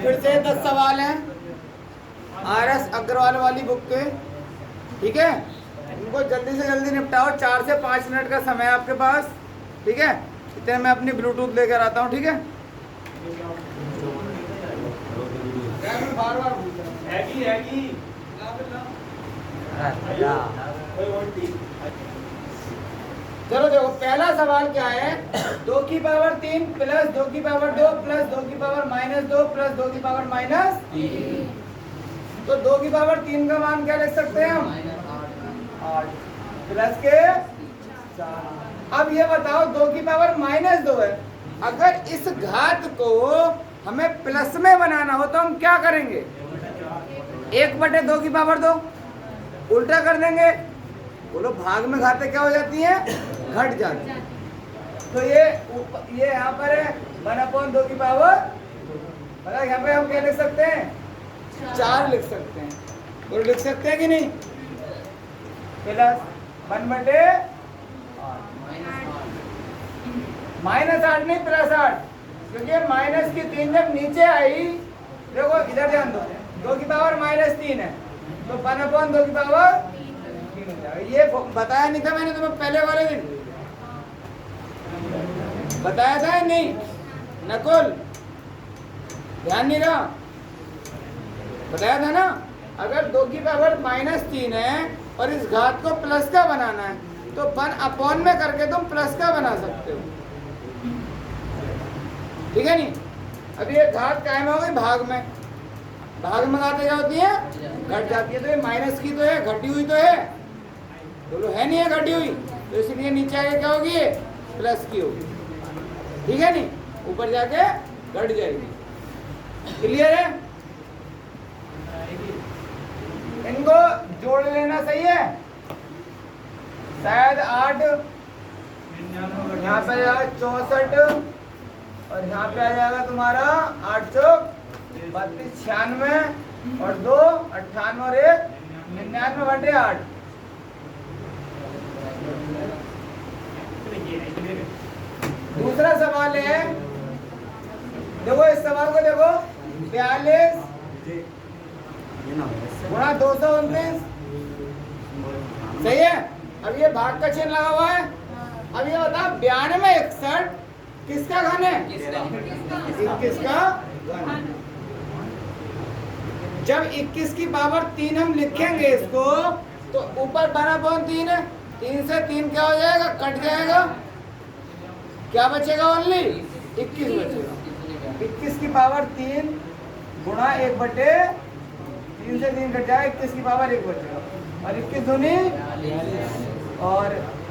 फिर से 10 सवाल हैं RS अग्रवाल वाली बुक के, ठीक है। इनको जल्दी से जल्दी निपटाओ, 4 से 5 मिनट का समय है आपके पास, ठीक है। इतने मैं अपनी ब्लूटूथ लेकर आता हूँ, ठीक है। बार-बार चलो देखो, पहला सवाल क्या है, 2 की पावर 3 प्लस 2 की पावर 2 प्लस 2 की पावर -2 प्लस 2 की पावर -3। तो 2 की पावर 3 का मान क्या लिख सकते हैं हम? 8 प्लस के 4। अब ये बताओ 2 की पावर -2 है, अगर इस घात को हमें प्लस में बनाना हो तो हम क्या करेंगे? 1/2 की पावर 2 उल्टा कर देंगे। बोलो भाग में घातें क्या हो जाती हैं? घट जाती है। तो ये यहाँ पर है 1/2 की पावर, मतलब यहाँ पे हम क्या लिख सकते हैं? 4 लिख सकते हैं। बोलो लिख सकते हैं कि नहीं? प्लस 1/8 -8 नहीं +8, क्योंकि माइनस की 3 जब नीचे आई, देखो इधर ध्यान दो, 2 की पावर -3 है तो 1/2 की पावर 3 हो जाएगा। ये बताया नहीं था मैंने तुम्हें पहले वाले दिन? बताया था या नहीं नकुल? ध्यान नहीं रहा? बताया था ना, अगर 2 की पावर -3 है और इस घात को प्लस का बनाना है तो 1/, में करके तुम प्लस का बना सकते हो, ठीक है नहीं। अब ये घात कायम हो गई भाग में, भाग में घातें क्या होती है? घट जाती है। तो ये माइनस की तो है, घटी हुई तो है, बोलो है नहीं है घटी हुई, तो इसलिए नीचे आके क्या होगी? प्लस की होगी, ठीक है नहीं, ऊपर जाके घट जाएगी। क्लियर है? इनको जोड़ लेना सही है। शायद 8 यहाँ पे 64 और यहाँ पे आ जाएगा तुम्हारा 8 चौक 32 96 और 2 98 और 1 99/8। दूसरा सवाल है, देखो इस सवाल को देखो, 42 गुणा 229, सही है। अब ये भाग का चिन्ह लगा हुआ है। अब ये बता 92 में 61 किसका घन है? 21 का घन। जब 21 की पावर 3 हम लिखेंगे इसको, तो ऊपर 1/3 है, 3 से 3 क्या हो जाएगा? कट जाएगा, क्या बचेगा? ओनली 21 बचेगा। 21 की पावर 3 गुणा 1/3 से 3 कट जाएगा, 21 की पावर 1 बचेगा, और 21 दूनी और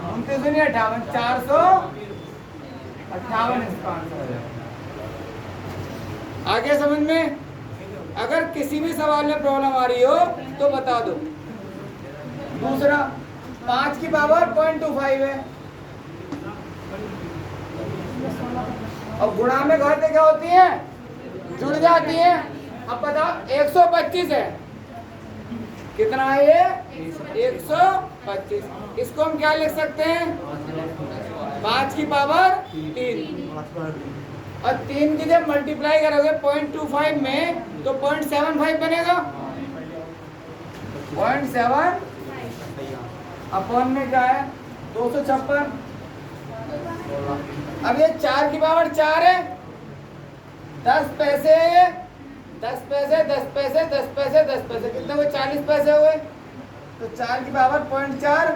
29 दूनी 58, 458 इसका आंसर हो जाएगा। आगे समझ में? अगर किसी भी सवाल में प्रॉब्लम आ रही हो तो बता दो। दूसरा 5 की पावर 0.25 है, और गुणा में घातें क्या होती हैं? जुड़ जाती हैं। अब बताओ 125 है, कितना है ये? 125। इसको हम क्या लिख सकते हैं? 5 की पावर 3, और 3 की जब मल्टीप्लाई करोगे 0.25 में तो 0.75 बनेगा। 0.7 अपॉन में क्या है? 256। अब ये 4 की पावर 4 है, 10 पैसे, 10 पैसे 10 पैसे 10 पैसे 10 पैसे, कितने हुए? 40 पैसे हुए। तो 4 की पावर 0.4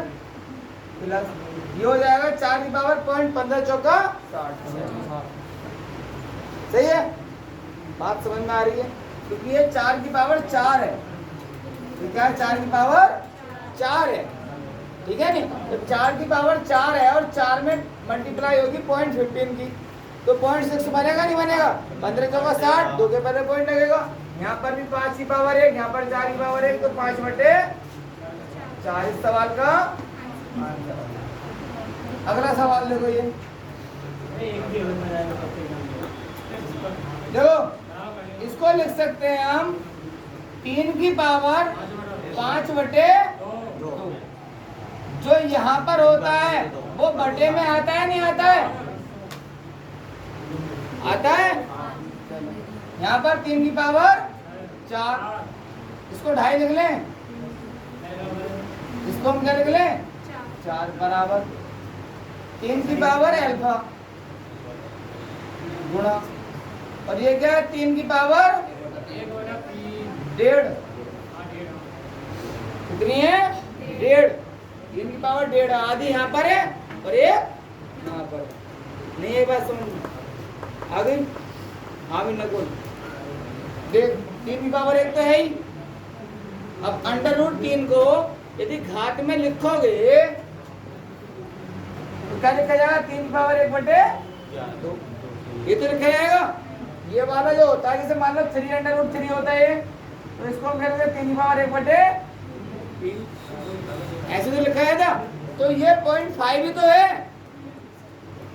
प्लस ये हो जाएगा 4 की पावर 0.15 चौका 60। सही है? बात समझ में आ रही है? क्योंकि ये 4 की पावर 4 है, तो क्या है? 4 की पावर 4 है, ठीक है नहीं। तो 4 की पावर 4 है और 4 में मल्टीप्लाई होगी 0.15 की, तो 0.6 बनेगा नहीं बनेगा? 15 चौका 60, 2 के पहले पॉइंट लगेगा। यहाँ पर भी 5 की पावर 1, यहाँ पर 4 की पावर 1, तो 5/4 इस सवाल का आंसर। अगला सवाल देखो, ये देखो, इसको लिख सकते हैं हम 3 की पावर 5/2। जो यहाँ पर होता है वो बटे में आता है नहीं आता है? आता है। यहाँ पर 3 की पावर 4, इसको 2.5 लिख लें, इसको हम क्या लिख लें 4 बराबर 3 की पावर अल्फा गुणा, और ये क्या है 3 की पावर 1/2, कितनी है 1/2, 3 की पावर 1/2, आधी यहाँ पर है और एक यहाँ पर नहीं है। बात समझ में आ गई? हाँ भी नकुल देख 3 की पावर 1 तो है ही। अब √3 को यदि घात में लिखोगे तो क्या लिखा जाएगा 3 की पावर 1/2, ये तो लिखा जाएगा। ये वाला जो होता है जैसे मान लो 3√3 होता है तो इसको हम कहेंगे 3 की पावर 1/3, ऐसे तो लिखा है था। तो ये 0.5 ही तो है,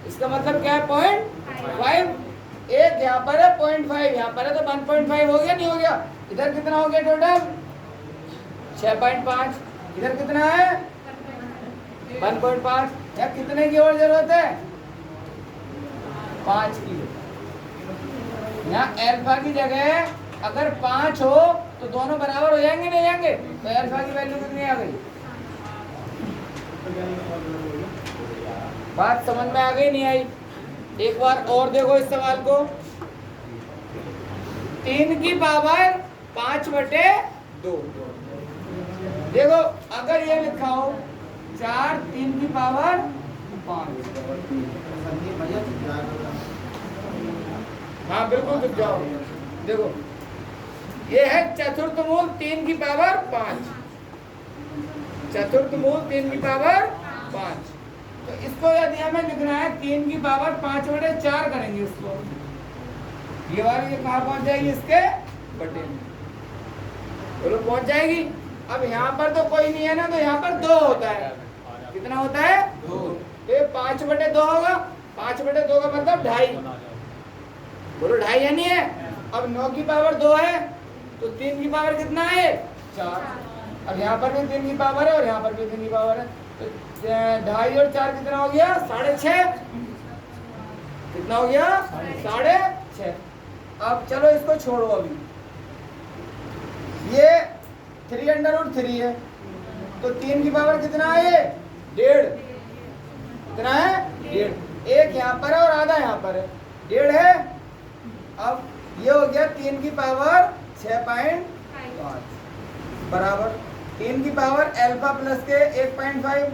इसका मतलब क्या है 0.5, एक यहाँ पर है 0.5 यहाँ पर है तो 1.5 हो गया नहीं हो गया। इधर कितना हो गया टोटल 6.5, इधर कितना है 1.5, या कितने की और जरूरत है 5 की। यहाँ अल्फा की जगह अगर 5 हो तो दोनों बराबर हो जाएंगे नहीं जाएंगे, तो अल्फा की वैल्यू कितनी आ गई? बात समझ में आ गई नहीं आई? एक बार और देखो इस सवाल को, 3 की पावर 5/2, देखो अगर ये लिखा हो 4 3 की पावर 5, हाँ बिल्कुल चुप जाओ। देखो ये है चतुर्थमूल 3 की पावर 5, चतुर्थमूल 3 की पावर 5, तो इसको यदि हमें लिखना है 3 की पावर 5/4 करेंगे इसको, ये वाली ये कहाँ पहुंच जाएगी इसके बटे में, बोलो पहुंच जाएगी। अब यहाँ पर तो कोई नहीं है ना, तो यहाँ पर 2 होता है, कितना होता है 2, ये 5/2 होगा, 5/2 का मतलब 2.5, बोलो 2.5 है नहीं है। अब 9 की पावर 2 है तो 3 की पावर कितना है 4, अब यहाँ पर भी 3 की पावर है और यहाँ पर भी 3 की पावर है, तो 2.5 और 4 कितना हो गया 6.5, कितना हो गया 6.5। अब चलो इसको छोड़ो, अभी ये 3√3 है तो 3 की पावर कितना है 1.5, कितना है 1.5, एक यहाँ पर है और आधा यहाँ पर है 1.5 है। अब ये हो गया 3 की पावर 6.5 बराबर 3 की पावर अल्फा प्लस के 1.5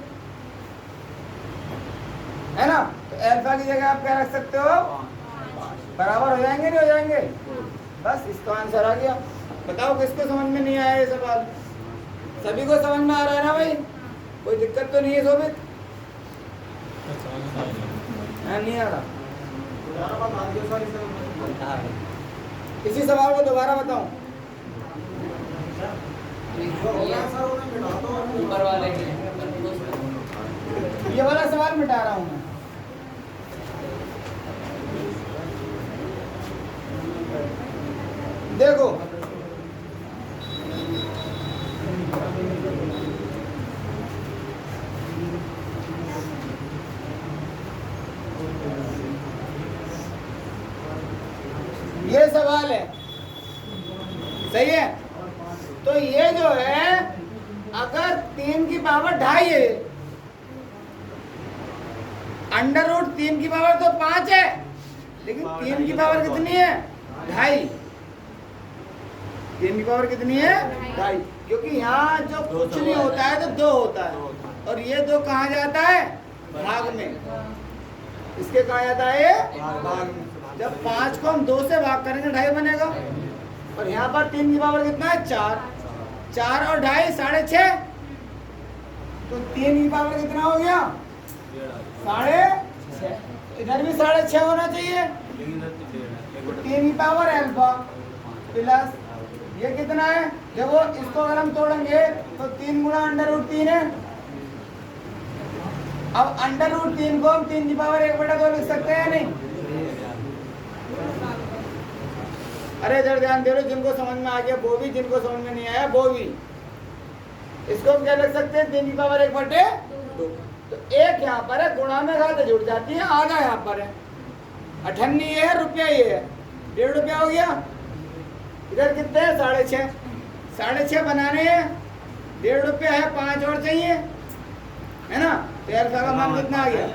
है ना, तो अल्फा की जगह आप क्या रख सकते हो बराबर हो जाएंगे नहीं हो जाएंगे, बस इसका आंसर आ गया। बताओ किसको समझ में नहीं आया ये सवाल? सभी को समझ में आ रहा है ना भाई, कोई दिक्कत तो नहीं है शोभित? नहीं आ रहा? इसी सवाल को दोबारा बताऊं, ऊपर वाले ये वाला सवाल मिटा रहा हूं मैं। देखो ये सवाल है, सही है? तो ये जो है अगर 3 की पावर 2.5 है, √3 की पावर तो 5 है, लेकिन 3 की पावर कितनी है 2.5, 3 की पावर कितनी है 2.5, क्योंकि यहाँ जो कुछ नहीं होता है तो 2 होता है, और ये 2 कहाँ जाता है भाग में, इसके कहाँ जाता है भाग में। जब 5 को हम 2 से भाग करेंगे 2.5 बनेगा, और यहाँ पर 3 की पावर कितना है 4, 4 और 2.5 6.5, तो 3 की पावर कितना हो गया 6.5, इधर भी 6.5 होना चाहिए, तो 3 की पावर अल्फा प्लस ये कितना है, देखो इसको अगर हम तोड़ेंगे तो 3 गुणा √3 है। अब √3 को हम 3 की पावर 1/2 लिख सकते हैं नहीं? अरे इधर ध्यान दे लो, जिनको समझ में आ गया वो भी, जिनको समझ में नहीं आया वो भी। इसको हम क्या लिख सकते हैं 3 की पावर 1/2, तो एक यहाँ पर है, गुणा में घात जुड़ जाती है, आधा यहाँ पर है, 98 ये है, रुपया ये है, 1.5 रुपया हो गया, इधर कितने हैं? 6.5। 6.5 बनाने हैं, 1.5 रुपया है, 5 और चाहिए, है ना? तो अल्फा का मान कितना आ गया?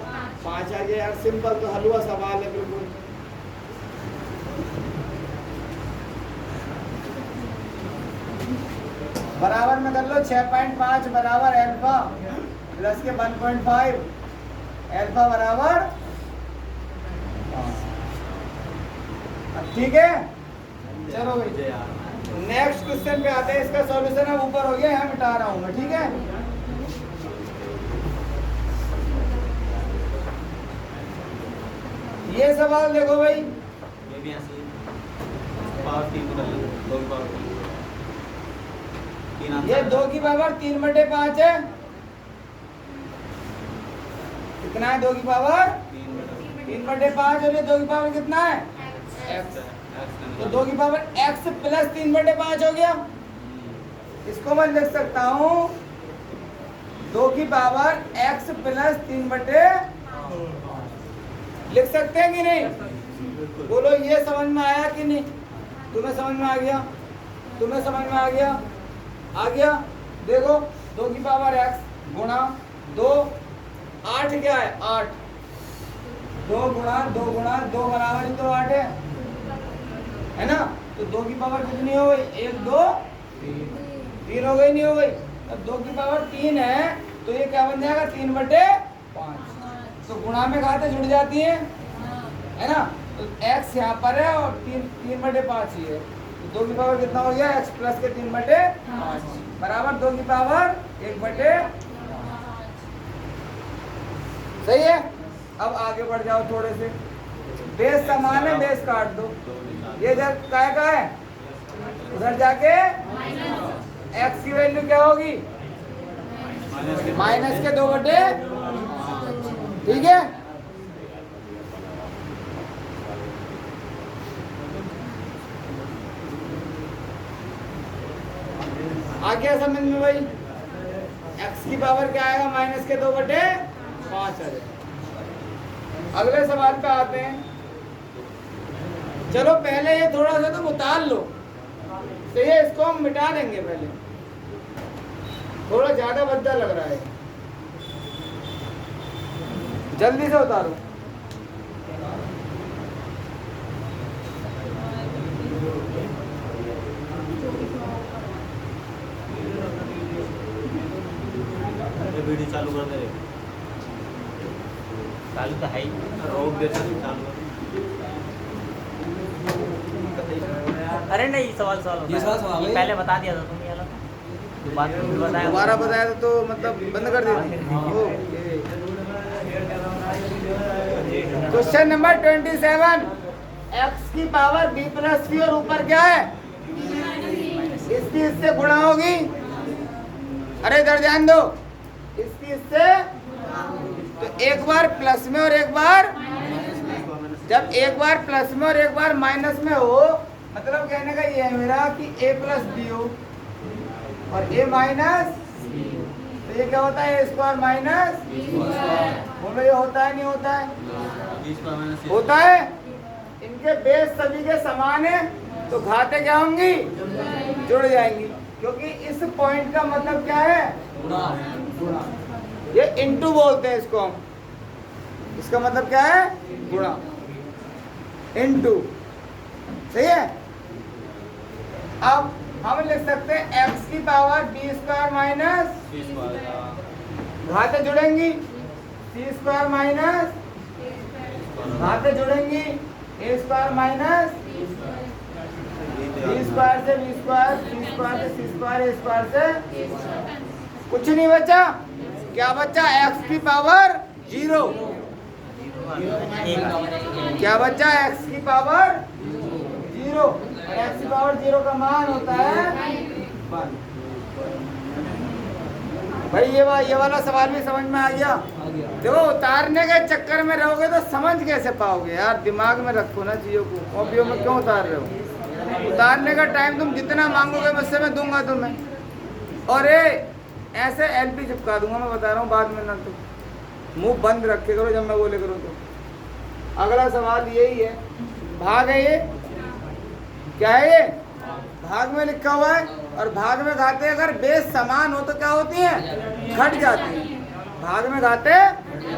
5 आ गया यार। सिंपल, तो हलवा सवाल है बिल्कुल। बराबर में कर लो, 6.5 बराबर अल्फा प्लस के 1.5, अल्फा बराबर। ठीक है, चलो भाई नेक्स्ट क्वेश्चन पे आते हैं। इसका सॉल्यूशन अब ऊपर हो गया, यहाँ मिटा रहा हूँ मैं, ठीक है? ये सवाल देखो भाई, ये भी ऐसे पावर 3 निकल लो, 2 की पावर 3 ये 2 की पावर 3/5 है। कितना है 2 की पावर? 3/5। और ये 2 की पावर कितना है? x। तो 2 की पावर x प्लस 3/5 हो गया। इसको मैं लिख सकता हूँ 2 की पावर x प्लस 3/5। लिख सकते हैं कि नहीं? बोलो, ये समझ में आया कि नहीं? तुम्हें समझ में आ गया? तुम्हें समझ में आ गया? आ गया। देखो 2 की पावर x गुणा 2, 8 क्या है? 8। 2 गुणा 2 गुणा 2 बराबर ही तो 8 है ना? तो 2 की पावर कितनी हो गई? 1 2 3 हो गई, नहीं हो गई? अब 2 की पावर 3 है, तो ये क्या बन जाएगा? 3/5। तो गुणा में घातें जुड़ जाती हैं, है ना? तो x यहाँ पर है और 3/5 ही है। तो 2 की पावर कितना हो गया? x प्लस के 3/5 बराबर 2 की पावर 1/5। सही है। अब आगे बढ़ जाओ थोड़े से। बेस समान है, बेस काट दो। ये इधर काय का है, उधर जाके x की वैल्यू क्या होगी? माइनस के 2/5। ठीक है। आ गया समझ में भाई? x की पावर क्या आएगा? माइनस के 2/5 आ जाएगा। अगले सवाल पे आते हैं। चलो पहले ये थोड़ा सा तुम उतार लो, तो ये इसको हम मिटा देंगे। पहले थोड़ा ज्यादा भद्दा लग रहा है, जल्दी से उतारो। वीडियो चालू कर दे। चालू तो है ही, रोक दे चालू कर। अरे नहीं, सवाल ये सवाल ये पहले बता दिया था तुमने वाला, बाद में बताया। दोबारा बताया तो मतलब बंद कर देते। Question number 27। x की पावर b प्लस c और ऊपर क्या है? इसकी इससे गुणा होगी। अरे इधर ध्यान दो, इसकी इससे, तो एक बार प्लस में और एक बार, जब एक बार प्लस में और एक बार माइनस में हो, मतलब कहने का ये है मेरा कि a प्लस बी हो और a माइनस, तो ये क्या होता है? a square minus. बोलो ये होता है नहीं होता है? होता है। इनके बेस सभी के समान है, तो घातें क्या होंगी? जुड़ जाएंगी, क्योंकि इस पॉइंट का मतलब क्या है? गुणा। ये इनटू बोलते हैं इसको हम। इसका मतलब क्या है? गुणा, इनटू। सही है। अब हम लिख सकते हैं x की पावर b स्क्वायर माइनस, घातें जुड़ेंगी, c स्क्वायर माइनस, घातें जुड़ेंगी, a square minus, b square से b स्क्वायर, c स्क्वायर से c स्क्वायर, a स्क्वायर से कुछ नहीं बचा। क्या बचा? x की पावर 0। क्या बचा? x की पावर 0। x की पावर 0 का मान होता है 1। भाई ये वाला सवाल भी समझ में आ गया? देखो उतारने के चक्कर में रहोगे तो समझ कैसे पाओगे यार? दिमाग में रखो ना चीजों को। कॉपियों में क्यों उतार रहे हो? उतारने का टाइम तुम जितना मांगोगे मुझसे मैं दूंगा तुम्हें। और ऐसे एलपी चिपका दूंगा, मैं बता रहा हूँ बाद में ना। तो मुंह बंद रखे करो जब मैं बोले करूँ तो। अगला सवाल यही है, भाग है ये, क्या है ये? भाग में लिखा हुआ है, और भाग में घाते अगर बेस समान हो तो क्या होती है, घट जाती है। भाग में घाते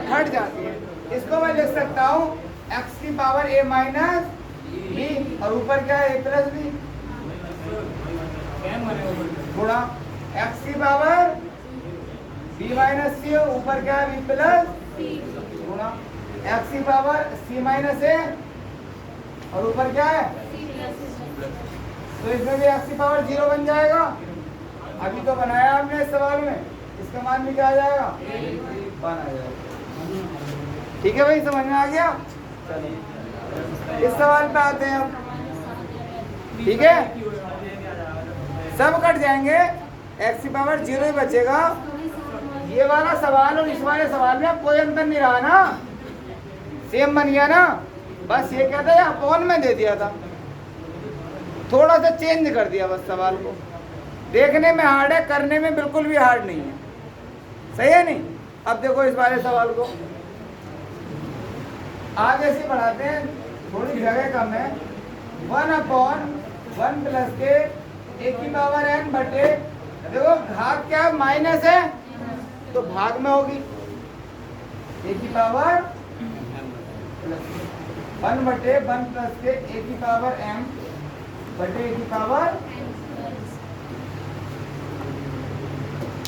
घट जाती है। इसको मैं लिख सकता हूँ x की पावर a माइनस बी, और ऊपर क्या है a प्लस बी, गुणा x की पावर b माइनस सी, ऊपर क्या है b प्लस, गुणा x की पावर c माइनस a, और ऊपर क्या है, तो इसमें भी x की पावर 0 बन जाएगा। अभी तो बनाया आपने इस सवाल में, इसका मान भी क्या आ जाएगा, 1 आ जाएगा। ठीक है भाई, समझ में आ गया। इस सवाल पे आते हैं हम, ठीक है, सब कट जाएंगे, x की पावर 0 ही बचेगा। ये वाला सवाल और इस वाले सवाल में अब कोई अंतर नहीं रहा ना, सेम बन गया ना। बस ये कहता है अपॉन में दे दिया था, थोड़ा सा चेंज कर दिया बस सवाल को। देखने में हार्ड है, करने में बिल्कुल भी हार्ड नहीं है, सही है नहीं। अब देखो इस वाले सवाल को आगे से बढ़ाते हैं, थोड़ी जगह कम है। 1/1 प्लस के a की पावर n बटे, देखो भाग क्या माइनस है तो भाग में होगी a की पावर 1 बटे 1 प्लस के a की पावर m बटे a की पावर,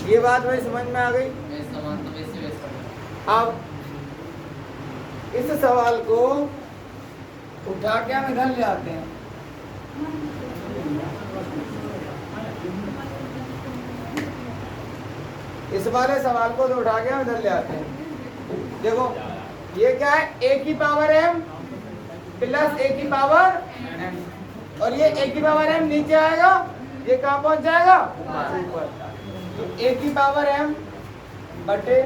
ये बात भाई समझ में आ गई। अब इस सवाल को उठा के हम इधर ले आते हैं। इस वाले सवाल को तो उठा के हम इधर ले आते हैं। देखो ये क्या है, a की पावर m प्लस a की पावर m, और ये a की पावर m नीचे आएगा, ये कहाँ पहुंच जाएगा, ऊपर। तो a की पावर m बटे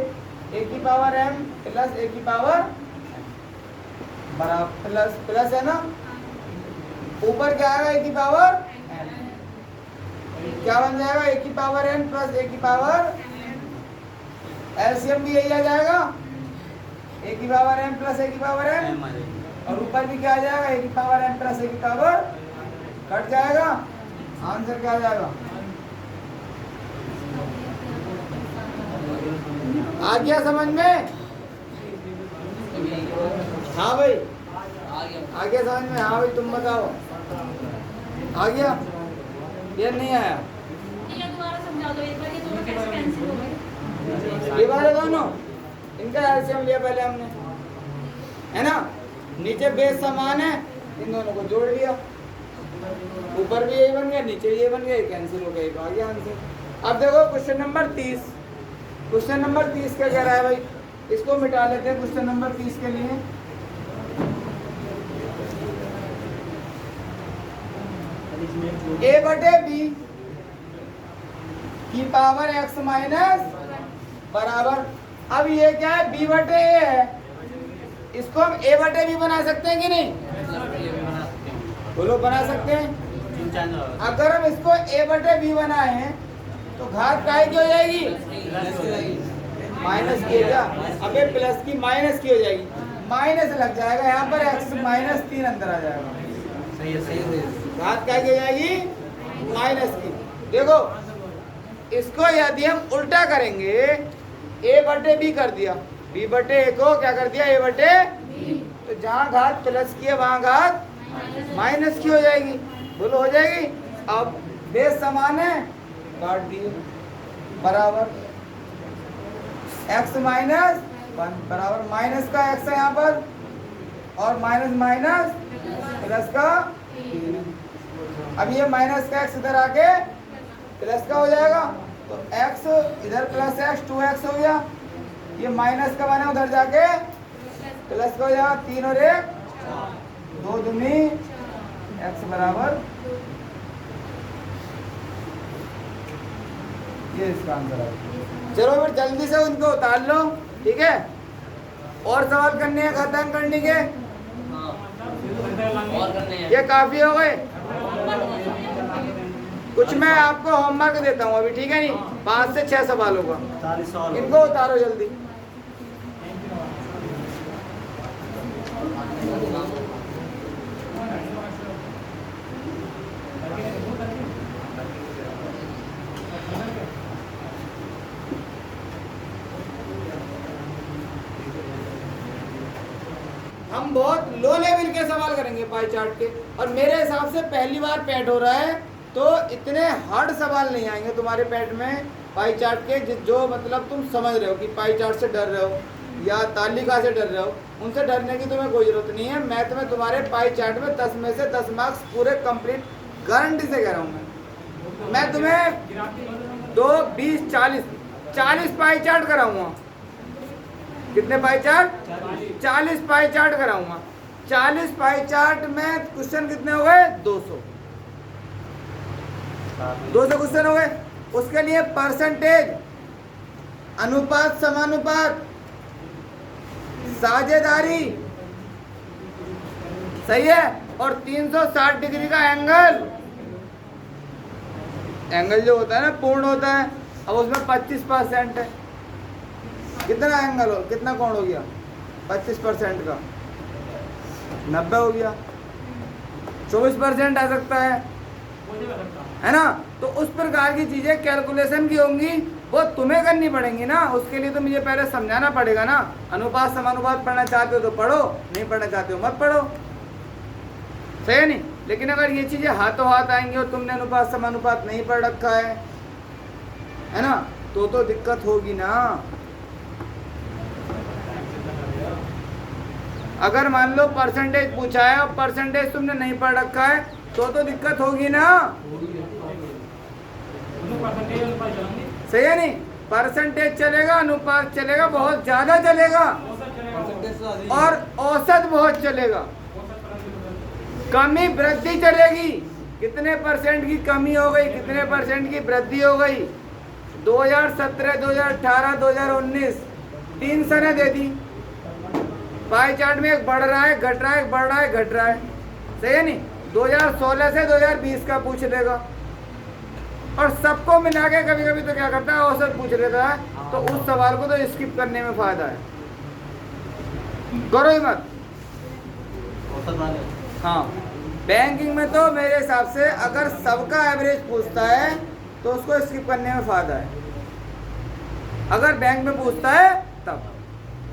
a की पावर m प्लस a की पावर बराबर प्लस प्लस है ना, ऊपर क्या आएगा a की पावर n, क्या बन जाएगा a की पावर n प्लस a की पावर, एलसीएम भी यही आ जाएगा, a की पावर m प्लस a की पावर n, और ऊपर भी क्या आ जाएगा a की पावर m प्लस a की पावर, कट जाएगा, आंसर क्या आ जाएगा, आ गया समझ में। हाँ भाई आ गया समझ में, हाँ भाई तुम बताओ आ गया या नहीं आया, दोबारा समझा दो एक बार, ये दोनों कैसे कैंसिल हो गए। ये वाले दोनों इनका एलसीएम लिया पहले हमने, है ना, नीचे बेस समान है, इन दोनों को जोड़ लिया, ऊपर भी यही बन गया नीचे ये बन गया, कैंसिल हो गया, आ गया आंसर। अब देखो क्वेश्चन नंबर 30, क्वेश्चन नंबर 30 क्या कह रहा है भाई, इसको मिटा लेते हैं क्वेश्चन नंबर 30 के लिए। a बटे b की पावर x माइनस बराबर, अब ये क्या है b बटे a है, इसको हम a बटे b बना सकते हैं कि नहीं, बोलो बना सकते हैं। अगर हम इसको a बटे b बनाए तो घात काय की हो जाएगी, माइनस की, क्या अबे प्लस की माइनस की हो जाएगी, माइनस लग जाएगा यहाँ पर, x माइनस 3 अंदर आ जाएगा, सही है, सही है। घात क्या की हो जाएगी, माइनस की। देखो इसको यदि हम उल्टा करेंगे, a बटे b कर दिया, b बटे a को क्या कर दिया, a बटे, तो जहाँ घात प्लस की है वहाँ घात माइनस की हो जाएगी, बोलो हो जाएगी। अब बेस समान है, काट दिए, बराबर x माइनस 1 बराबर माइनस का x है यहाँ पर, और माइनस माइनस प्लस का, अब ये माइनस का x इधर आके प्लस का हो जाएगा, तो x इधर प्लस x 2x हो गया, ये माइनस का बना उधर जाके प्लस का हो जाएगा, 3 और 1 2 दूनी x बराबर, ये इसका आंसर है। चलो फिर जल्दी से उनको उतार लो, ठीक है, और सवाल करने हैं, खत्म करने के, ये काफी हो गए। कुछ मैं आपको होमवर्क देता हूँ अभी, ठीक है नहीं, 5 से 6 सवाल होगा, इनको उतारो जल्दी। हम बहुत लो लेवल के सवाल करेंगे पाई चार्ट के, और मेरे हिसाब से पहली बार पैट हो रहा है तो इतने हार्ड सवाल नहीं आएंगे तुम्हारे पैट में पाई चार्ट के, जो मतलब तुम समझ रहे हो कि पाई चार्ट से डर रहे हो या तालिका से डर रहे हो, उनसे डरने की तुम्हें कोई जरूरत नहीं है। मैथ में तुम्हारे पाई चार्ट में 10 में से 10 मार्क्स पूरे कंप्लीट गारंटी से कह रहा हूँ मैं तुम्हें 2, 20, 40 पाई चार्ट कराऊंगा। कितने पाई चार्ट? 40 पाई चार्ट कराऊंगा। 40 पाई चार्ट में क्वेश्चन कितने हो गए? 200 क्वेश्चन हो गए। उसके लिए परसेंटेज, अनुपात, समानुपात, साझेदारी, सही है, और 360 डिग्री का एंगल जो होता है ना पूर्ण होता है। अब उसमें 25% है, कितना एंगल हो, कितना कोण हो गया? 25% का 90 हो गया, 24% आ सकता है ना। तो उस प्रकार की चीजें कैलकुलेशन की होंगी, वो तुम्हें करनी पड़ेंगी ना। उसके लिए तो मुझे पहले समझाना पड़ेगा ना। अनुपात समानुपात पढ़ना चाहते हो तो पढ़ो, नहीं पढ़ना चाहते हो मत पढ़ो, सही है नहीं। लेकिन अगर ये चीजें हाथों हाथ आएंगी और तुमने अनुपात समानुपात नहीं पढ़ रखा है ना, तो दिक्कत होगी ना। अगर मान लो परसेंटेज पूछा है और परसेंटेज तुमने नहीं पढ़ रखा है तो दिक्कत होगी ना, सही है नहीं। परसेंटेज चलेगा, अनुपात चलेगा, बहुत ज्यादा चलेगा, और औसत बहुत चलेगा। कमी वृद्धि चलेगी, कितने परसेंट की कमी हो गई, कितने परसेंट की वृद्धि हो गई। 2017, 2018, 2019 3 सने दे दी। पाई चार्ट में एक बढ़ रहा है, घट रहा है, बढ़ रहा है, घट रहा है, सही है नहीं। 2016 से 2020 का पूछ लेगा, और सबको मिला के कभी कभी तो क्या करता है, औसत पूछ लेता है। तो उस सवाल को तो स्किप करने में फायदा है, करो ही मत। हाँ, बैंकिंग में तो मेरे हिसाब से अगर सबका एवरेज पूछता है तो उसको स्किप करने में फायदा है, अगर बैंक में पूछता है तब।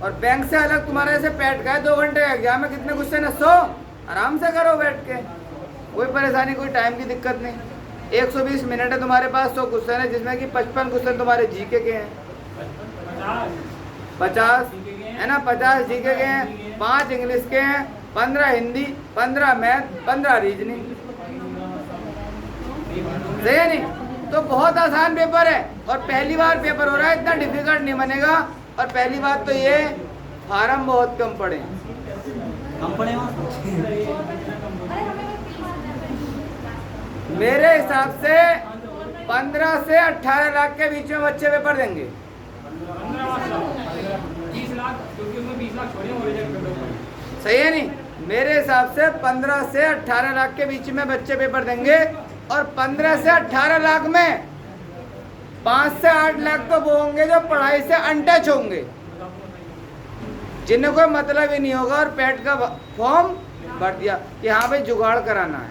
और बैंक से अलग तुम्हारा ऐसे पैट का है, 2 घंटे का एग्जाम में कितने क्वेश्चन है? 100, आराम से करो बैठ के, कोई परेशानी, कोई टाइम की दिक्कत नहीं। 120 मिनट है तुम्हारे पास, 100 क्वेश्चन है, जिसमें कि 55 क्वेश्चन तुम्हारे जीके के हैं, 50 है ना, 50 जीके के हैं, 5 इंग्लिश के हैं, 15 हिंदी, 15 मैथ, 15 रीजनिंग, सही है नहीं। तो बहुत आसान पेपर है, और पहली बार पेपर हो रहा है, इतना डिफिकल्ट नहीं बनेगा। और पहली बात तो ये, फार्म बहुत कम पड़े, मेरे हिसाब से 15 से 18 लाख के बीच में बच्चे पेपर देंगे। 20 लाख, क्योंकि उसमें 20 लाख छोड़े हो जाएंगे, सही है नहीं। मेरे हिसाब से 15 से 18 लाख के बीच में बच्चे पेपर देंगे, और 15 से 18 लाख में 5 से 8 लाख तो वो होंगे जो पढ़ाई से अनटच होंगे, जिन्हें कोई मतलब ही नहीं होगा, और पैट का फॉर्म भर दिया कि हाँ भाई जुगाड़ कराना है,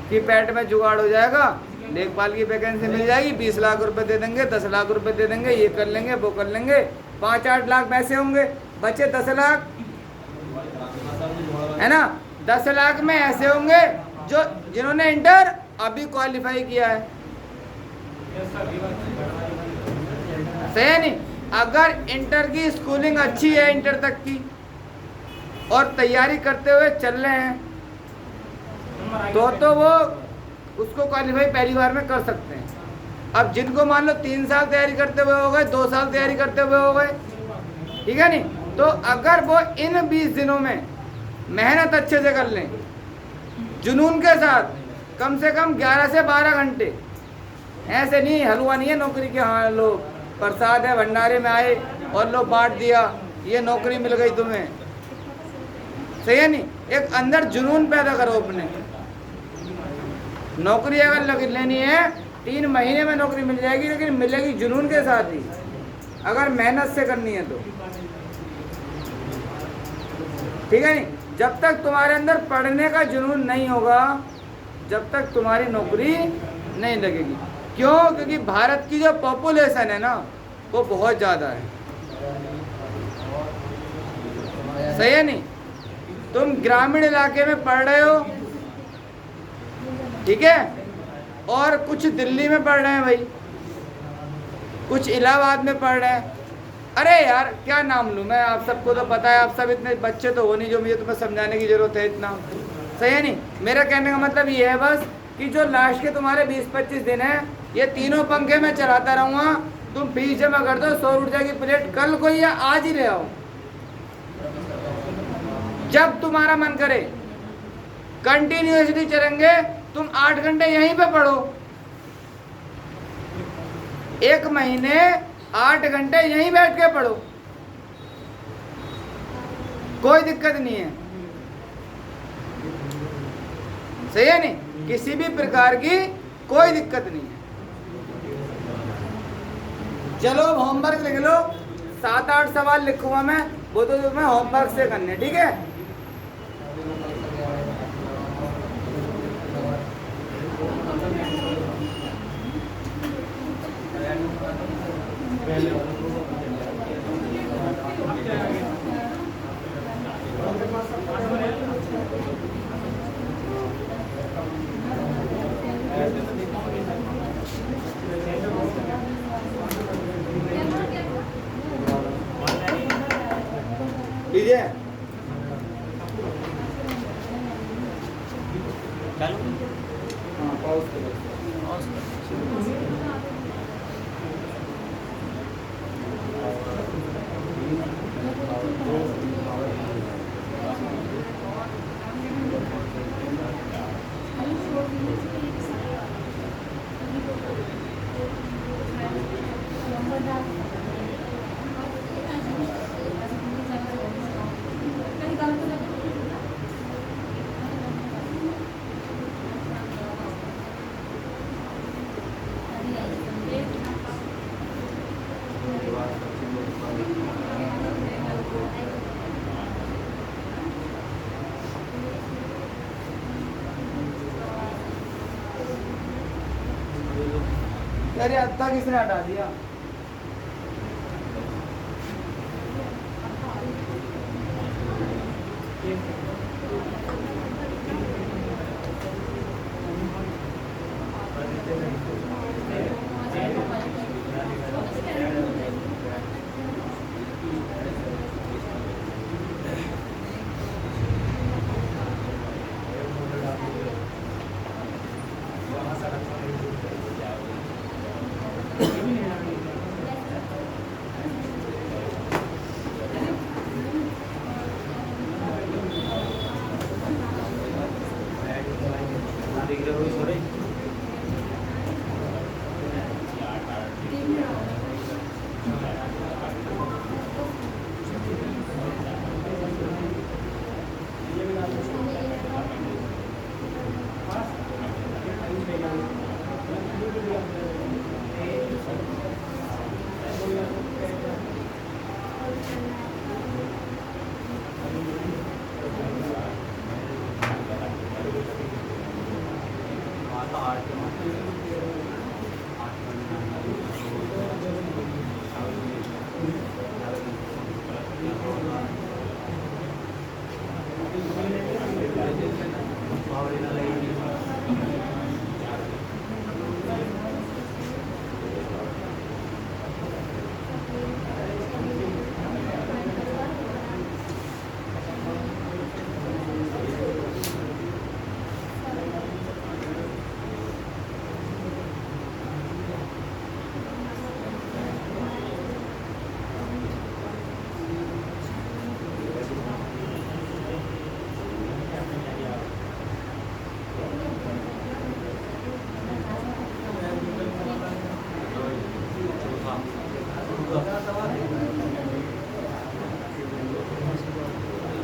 कि पैट में जुगाड़ हो जाएगा, लेखपाल की वैकेंसी मिल जाएगी, 20 लाख रुपए दे देंगे, 10 लाख रुपए दे देंगे, ये कर लेंगे, वो कर लेंगे। 5-8 लाख पैसे होंगे, बचे 10 लाख, है ना। 10 लाख में ऐसे होंगे जो जिन्होंने इंटर अभी क्वालिफाई किया है, सही है नहीं। अगर इंटर की स्कूलिंग अच्छी है, इंटर तक की, और तैयारी करते हुए चल रहे हैं, तो वो उसको क्वालिफाई पहली बार में कर सकते हैं। अब जिनको मान लो 3 साल तैयारी करते हुए हो गए, 2 साल तैयारी करते हुए हो गए, ठीक है नहीं, तो अगर वो इन 20 दिनों में मेहनत अच्छे से कर लें, जुनून के साथ, कम से कम 11 से 12 घंटे, ऐसे नहीं हलवा नहीं है नौकरी के, हाँ लो प्रसाद है, भंडारे में आए और लो बांट दिया, ये नौकरी मिल गई तुम्हें, सही है नहीं। एक अंदर जुनून पैदा करो अपने। नौकरी अगर लेनी है 3 महीने में नौकरी मिल जाएगी, लेकिन मिलेगी जुनून के साथ ही, अगर मेहनत से करनी है तो, ठीक है नहीं। जब तक तुम्हारे अंदर पढ़ने का जुनून नहीं होगा, जब तक तुम्हारी नौकरी नहीं लगेगी। क्यों? क्योंकि भारत की जो पॉपुलेशन है ना, वो बहुत ज़्यादा है, सही है नहीं। तुम ग्रामीण इलाके में पढ़ रहे हो, ठीक है, और कुछ दिल्ली में पढ़ रहे हैं भाई, कुछ इलाहाबाद में पढ़ रहे हैं। अरे यार क्या नाम लूँ मैं, आप सबको तो पता है, आप सब इतने बच्चे तो हो नहीं जो मुझे तुम्हें समझाने की जरूरत है इतना, सही है नहीं। मेरा कहने का मतलब ये है बस कि जो लास्ट के तुम्हारे 20-25 दिन है, ये तीनों पंखे मैं चलाता रहूँगा, तुम फीस जमा कर दो, 100 ऊर्जा की प्लेट कल को या आज ही ले आओ, जब तुम्हारा मन करे। कंटिन्यूअसली चलेंगे, तुम 8 घंटे यहीं पे पढ़ो, 1 महीने 8 घंटे यहीं बैठ के पढ़ो, कोई दिक्कत नहीं है, सही है नहीं, किसी भी प्रकार की कोई दिक्कत नहीं है। चलो अब होमवर्क लिख लो, 7-8 सवाल लिखूंगा मैं, वो तो तुम्हें होमवर्क से करने, ठीक है। लीजिए चलो हाँ, पॉज करो। अरे अत्ता किसने हटा दिया?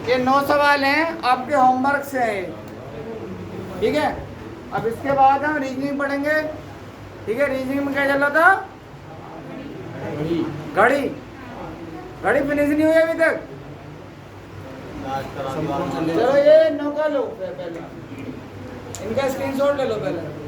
ये 9 सवाल हैं आपके होमवर्क से हैं, ठीक है। अब इसके बाद हम रीजनिंग पढ़ेंगे, ठीक है। रीजनिंग में क्या चल रहा था? घड़ी घड़ी फिनिश नहीं हुई अभी तक। चलो ये 9 का लो पहले, इनका स्क्रीनशॉट ले लो पहले।